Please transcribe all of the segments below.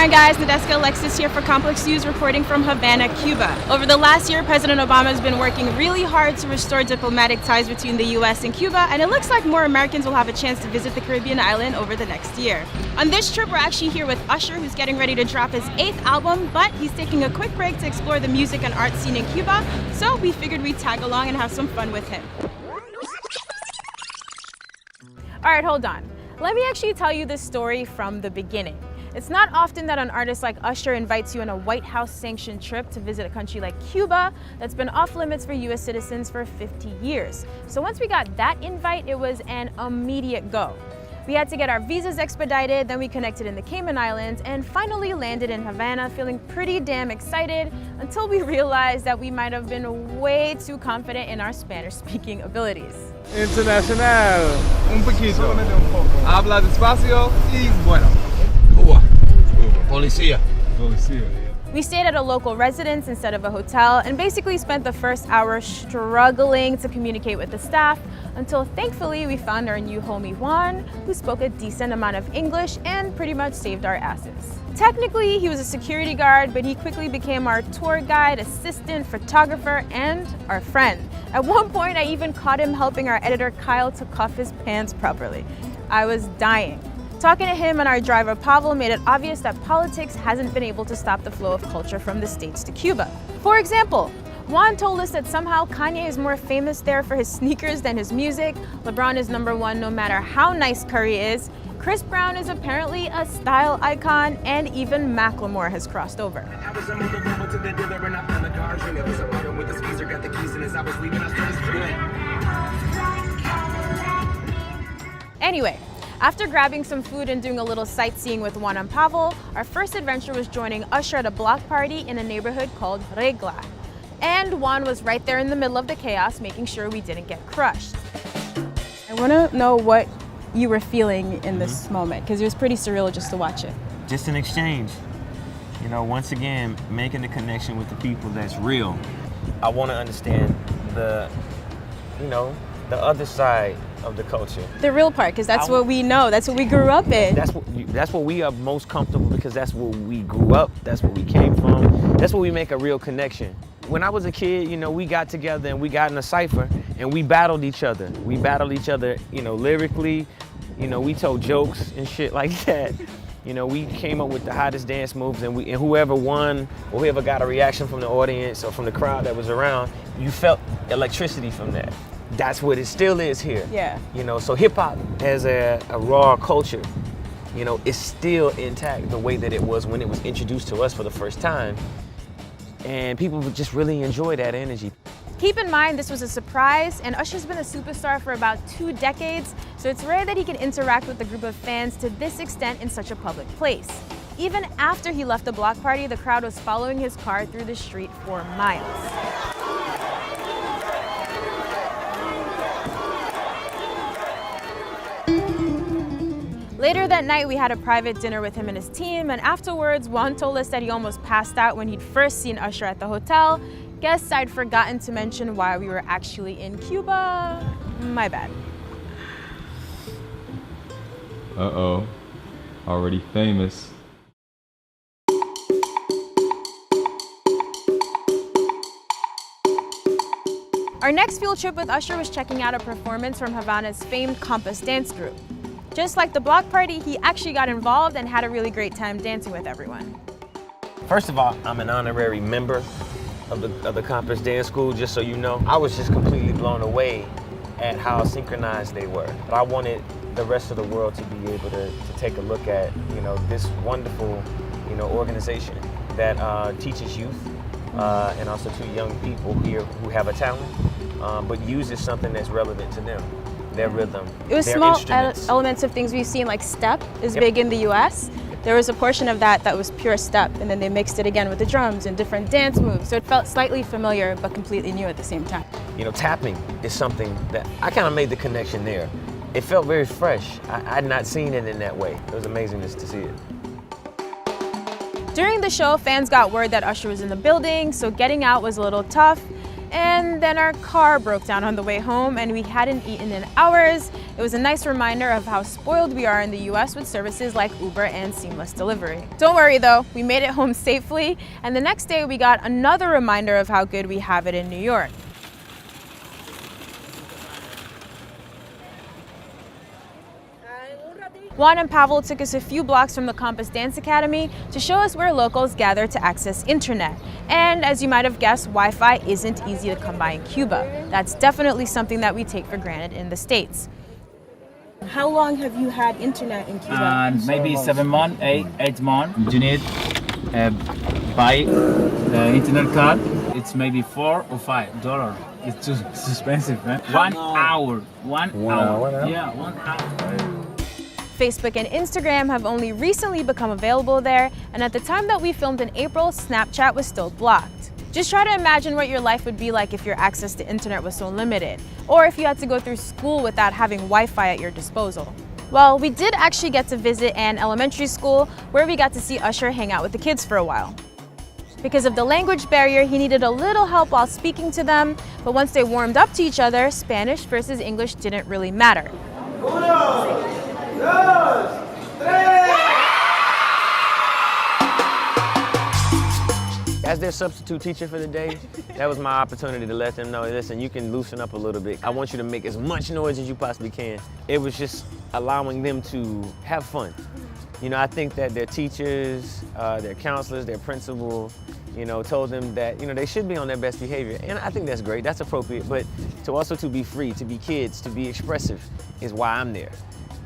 guys, Nadeska Alexis here for Complex News reporting from Havana, Cuba. Over the last year, President Obama has been working really hard to restore diplomatic ties between the US and Cuba, and it looks like more Americans will have a chance to visit the Caribbean island over the next year. On this trip, we're actually here with Usher, who's getting ready to drop his 8th album, but he's taking a quick break to explore the music and art scene in Cuba, so we figured we'd tag along and have some fun with him. All right, hold on. Let me actually tell you this story from the beginning. It's not often that an artist like Usher invites you on a White House-sanctioned trip to visit a country like Cuba that's been off limits for US citizens for 50 years. So once we got that invite, it was an immediate go. We had to get our visas expedited, then we connected in the Cayman Islands, and finally landed in Havana feeling pretty damn excited until we realized that we might have been way too confident in our Spanish-speaking abilities. Internacional, un poquito. Habla despacio y bueno. Cuba. Policía. We stayed at a local residence instead of a hotel and basically spent the first hour struggling to communicate with the staff until thankfully we found our new homie Juan, who spoke a decent amount of English and pretty much saved our asses. Technically, he was a security guard, but he quickly became our tour guide, assistant, photographer, and our friend. At one point, I even caught him helping our editor Kyle to cuff his pants properly. I was dying. Talking to him and our driver Pavel made it obvious that politics hasn't been able to stop the flow of culture from the States to Cuba. For example, Juan told us that somehow Kanye is more famous there for his sneakers than his music, LeBron is #1 no matter how nice Curry is, Chris Brown is apparently a style icon, and even Macklemore has crossed over. Anyway, after grabbing some food and doing a little sightseeing with Juan and Pavel, our first adventure was joining Usher at a block party in a neighborhood called Regla. And Juan was right there in the middle of the chaos, making sure we didn't get crushed. I want to know what you were feeling in this moment, because it was pretty surreal just to watch it. Just an exchange. You know, once again, making the connection with the people that's real. I want to understand the other side of the culture. The real part, because that's what we know, that's what we grew up in. That's what we are most comfortable, because that's where we grew up, that's where we came from, that's where we make a real connection. When I was a kid, we got together and we got in a cipher and we battled each other. We battled each other, lyrically, we told jokes and shit like that. We came up with the hottest dance moves, and whoever won or whoever got a reaction from the audience or from the crowd that was around, you felt electricity from that. That's what it still is here. Yeah. So hip hop as a raw culture, is still intact the way that it was when it was introduced to us for the first time. And people would just really enjoy that energy. Keep in mind, this was a surprise, and Usher's been a superstar for about 2 decades, so it's rare that he can interact with a group of fans to this extent in such a public place. Even after he left the block party, the crowd was following his car through the street for miles. Later that night, we had a private dinner with him and his team, and afterwards, Juan told us that he almost passed out when he'd first seen Usher at the hotel. Guess I'd forgotten to mention why we were actually in Cuba. My bad. Uh-oh, already famous. Our next field trip with Usher was checking out a performance from Havana's famed Compass dance group. Just like the block party, he actually got involved and had a really great time dancing with everyone. First of all, I'm an honorary member of the Compass Dance School, just so you know. I was just completely blown away at how synchronized they were. But I wanted the rest of the world to be able to take a look at, this wonderful, organization that teaches youth and also to young people here who have a talent, but uses something that's relevant to them. Their rhythm, it was their small instruments. elements of things we've seen, like step is big in the US. There was a portion of that was pure step, and then they mixed it again with the drums and different dance moves. So it felt slightly familiar, but completely new at the same time. Tapping is something that I kind of made the connection there. It felt very fresh. I had not seen it in that way. It was amazing just to see it. During the show, fans got word that Usher was in the building, so getting out was a little tough. And then our car broke down on the way home and we hadn't eaten in hours. It was a nice reminder of how spoiled we are in the US with services like Uber and seamless delivery. Don't worry though, we made it home safely, and the next day we got another reminder of how good we have it in New York. Juan and Pavel took us a few blocks from the Compass Dance Academy to show us where locals gather to access internet. And as you might have guessed, Wi-Fi isn't easy to come by in Cuba. That's definitely something that we take for granted in the States. How long have you had internet in Cuba? Maybe 7 months, 8 months. You need buy the internet card. It's maybe $4 or $5. It's too expensive, man. 1 hour. 1 hour. Yeah, 1 hour. Facebook and Instagram have only recently become available there, and at the time that we filmed in April, Snapchat was still blocked. Just try to imagine what your life would be like if your access to internet was so limited, or if you had to go through school without having Wi-Fi at your disposal. Well, we did actually get to visit an elementary school where we got to see Usher hang out with the kids for a while. Because of the language barrier, he needed a little help while speaking to them, but once they warmed up to each other, Spanish versus English didn't really matter. As their substitute teacher for the day, that was my opportunity to let them know, listen, you can loosen up a little bit. I want you to make as much noise as you possibly can. It was just allowing them to have fun. You know, I think that their teachers, their counselors, their principal, you know, told them that, you know, they should be on their best behavior. And I think that's great, that's appropriate. But to also to be free, to be kids, to be expressive is why I'm there.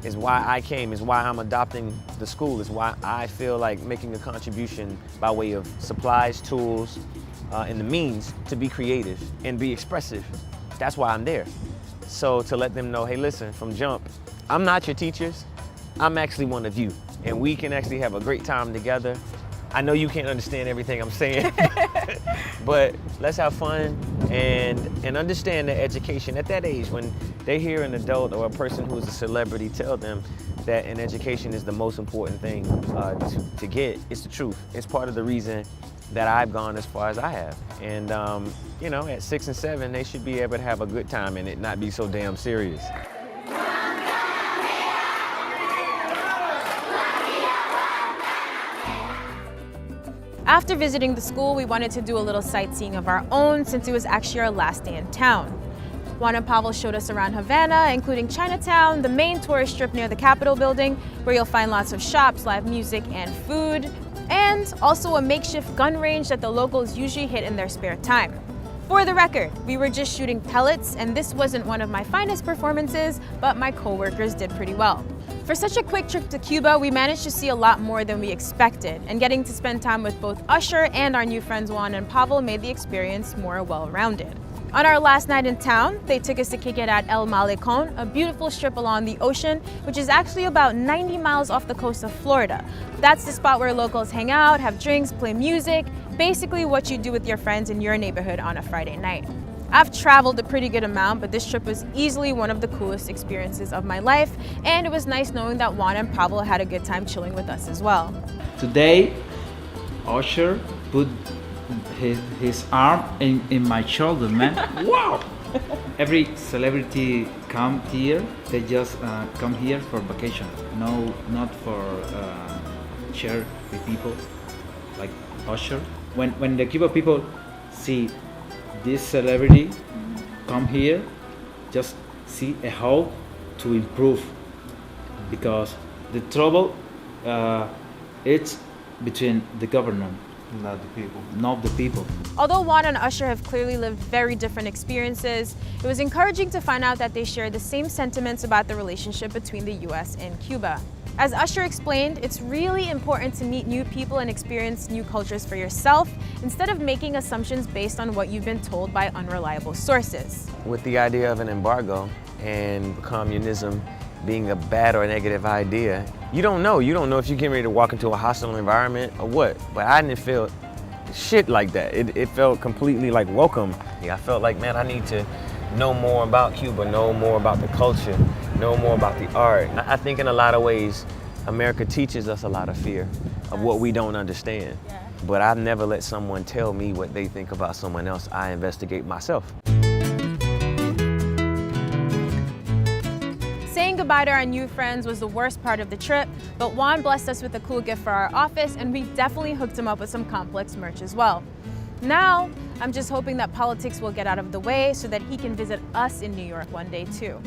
Is why I came, is why I'm adopting the school, is why I feel like making a contribution by way of supplies, tools, and the means to be creative and be expressive. That's why I'm there. So to let them know, hey listen, from jump, I'm not your teachers, I'm actually one of you. And we can actually have a great time together. I know you can't understand everything I'm saying, but let's have fun and understand that education at that age, when they hear an adult or a person who is a celebrity tell them that an education is the most important thing to get, it's the truth. It's part of the reason that I've gone as far as I have. And you know, at 6 and 7, they should be able to have a good time and it not be so damn serious. After visiting the school, we wanted to do a little sightseeing of our own since it was actually our last day in town. Juan and Pavel showed us around Havana, including Chinatown, the main tourist strip near the Capitol building, where you'll find lots of shops, live music, and food, and also a makeshift gun range that the locals usually hit in their spare time. For the record, we were just shooting pellets, and this wasn't one of my finest performances, but my coworkers did pretty well. For such a quick trip to Cuba, we managed to see a lot more than we expected, and getting to spend time with both Usher and our new friends Juan and Pavel made the experience more well-rounded. On our last night in town, they took us to kick it at El Malecon, a beautiful strip along the ocean, which is actually about 90 miles off the coast of Florida. That's the spot where locals hang out, have drinks, play music, basically what you do with your friends in your neighborhood on a Friday night. I've traveled a pretty good amount, but this trip was easily one of the coolest experiences of my life, and it was nice knowing that Juan and Pavel had a good time chilling with us as well. Today, Usher put his arm in my shoulder, man. Wow! Every celebrity come here, they just come here for vacation. No, not for share with people like Usher. When the Cuba people see this celebrity come here, just see a hope to improve, because the trouble it's between the government, not the people. Although Juan and Usher have clearly lived very different experiences, it was encouraging to find out that they share the same sentiments about the relationship between the US and Cuba. As Usher explained, it's really important to meet new people and experience new cultures for yourself instead of making assumptions based on what you've been told by unreliable sources. With the idea of an embargo and communism being a bad or negative idea, you don't know. You don't know if you're getting ready to walk into a hostile environment or what. But I didn't feel shit like that. It felt completely like welcome. I felt like, man, I need to know more about Cuba, know more about the culture, know more about the art. I think in a lot of ways, America teaches us a lot of fear of what we don't understand. But I never let someone tell me what they think about someone else. I investigate myself. Saying goodbye to our new friends was the worst part of the trip, but Juan blessed us with a cool gift for our office, and we definitely hooked him up with some complex merch as well. Now, I'm just hoping that politics will get out of the way so that he can visit us in New York one day too.